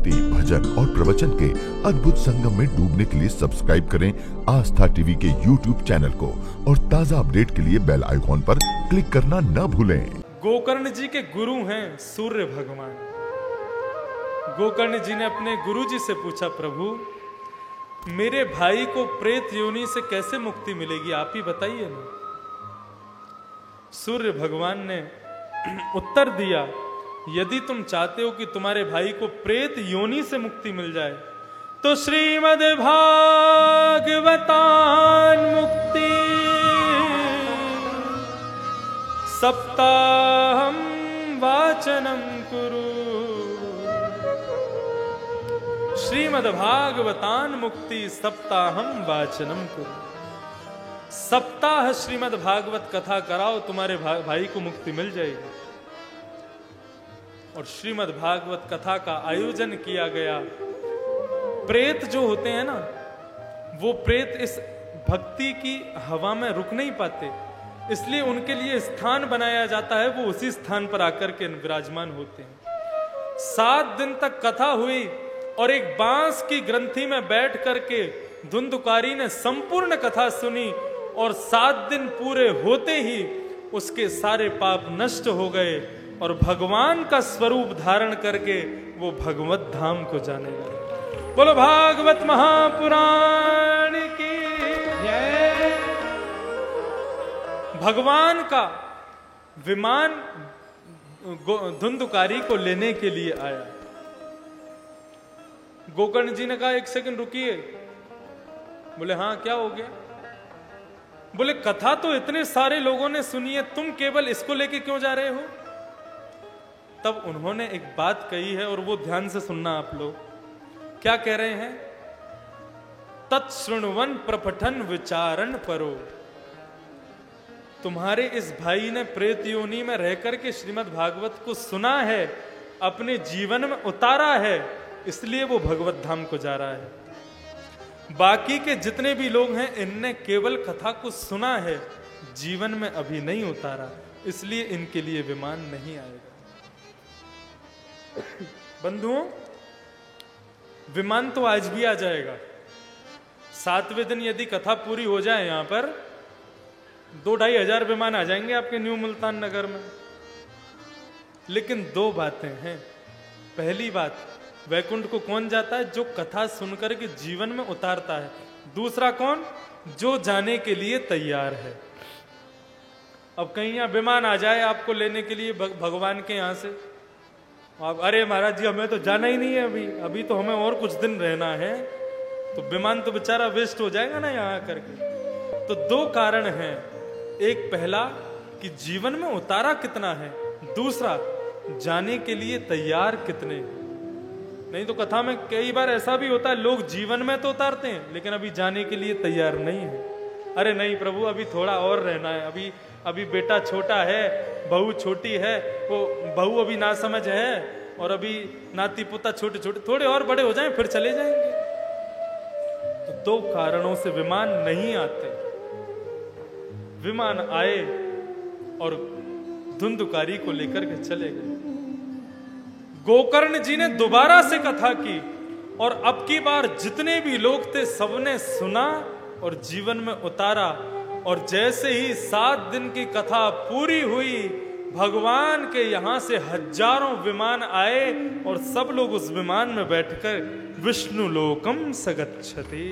भक्ति, भजन और प्रवचन के अद्भुत संगम में डूबने के लिए सब्सक्राइब करें आस्था टीवी के YouTube चैनल को और ताज़ा अपडेट के लिए बेल आइकॉन पर क्लिक करना न भूलें। गोकर्ण जी के गुरु हैं सूर्य भगवान। गोकर्ण जी ने अपने गुरु जी से पूछा, प्रभु मेरे भाई को प्रेत योनि से कैसे मुक्ति मिलेगी, आप ही बताइए ना। सूर्य भगवान ने उत्तर दिया, यदि तुम चाहते हो कि तुम्हारे भाई को प्रेत योनि से मुक्ति मिल जाए तो श्रीमद् भागवतान मुक्ति सप्ताहम वाचनम कुरु। श्रीमद् भागवतान मुक्ति सप्ताहम वाचनम कुरु। सप्ताह श्रीमद् भागवत कथा कराओ, तुम्हारे भाई को मुक्ति मिल जाएगी। और श्रीमद् भागवत कथा का आयोजन किया गया। प्रेत जो होते हैं ना, वो प्रेत इस भक्ति की हवा में रुक नहीं पाते, इसलिए उनके लिए स्थान बनाया जाता है, वो उसी स्थान पर आकर के विराजमान होते हैं। 7 दिन तक कथा हुई और एक बांस की ग्रंथि में बैठ करके धुंधुकारी ने संपूर्ण कथा सुनी और 7 दिन पूरे होते ही उसके सारे पाप नष्ट हो गए और भगवान का स्वरूप धारण करके वो भगवत धाम को जाने लगे। बोलो भागवत महापुराण की जय। भगवान का विमान धुंधुकारी को लेने के लिए आया। गोकर्ण जी ने कहा, 1 सेकंड रुकिए। बोले हाँ, क्या हो गया? बोले कथा तो इतने सारे लोगों ने सुनी है, तुम केवल इसको लेके क्यों जा रहे हो? तब उन्होंने एक बात कही है और वो ध्यान से सुनना आप लोग। क्या कह रहे हैं? तत्शृण्वन प्रपठन विचारण परो। तुम्हारे इस भाई ने प्रेत योनि में रहकर के श्रीमद् भागवत को सुना है, अपने जीवन में उतारा है, इसलिए वो भगवत धाम को जा रहा है। बाकी के जितने भी लोग हैं, इनने केवल कथा को सुना है, जीवन में अभी नहीं उतारा, इसलिए इनके लिए विमान नहीं आएगा। बंधुओं, विमान तो आज भी आ जाएगा। 7वें दिन यदि कथा पूरी हो जाए, यहां पर 2-2.5 हजार विमान आ जाएंगे आपके न्यू मुल्तान नगर में। लेकिन 2 बातें हैं। पहली बात, वैकुंठ को कौन जाता है? जो कथा सुनकर के जीवन में उतारता है। दूसरा कौन? जो जाने के लिए तैयार है। अब कहीं यहां विमान आ जाए आपको लेने के लिए भगवान के यहां से, आप अरे महाराज जी हमें तो जाना ही नहीं है, अभी तो हमें और कुछ दिन रहना है, तो विमान तो बेचारा वेस्ट हो जाएगा ना यहाँ करके। तो 2 कारण हैं। एक पहला कि जीवन में उतारा कितना है, दूसरा जाने के लिए तैयार कितने हैं। नहीं तो कथा में कई बार ऐसा भी होता है, लोग जीवन में तो उतारते हैं लेकिन अभी जाने के लिए तैयार नहीं है। अरे नहीं प्रभु, अभी थोड़ा और रहना है, अभी बेटा छोटा है, बहू छोटी है, वो बहू अभी ना समझ है, और अभी नाती पोता छोटे छोटे, थोड़े और बड़े हो जाएं फिर चले जाएंगे। तो 2 कारणों से विमान नहीं आते। विमान आए और धुंधुकारी को लेकर के चले गए। गोकर्ण जी ने दोबारा से कथा की और अब की बार जितने भी लोग थे सबने सुना और जीवन में उतारा। और जैसे ही 7 दिन की कथा पूरी हुई, भगवान के यहां से हजारों विमान आए और सब लोग उस विमान में बैठकर विष्णु लोकम सगच्छति।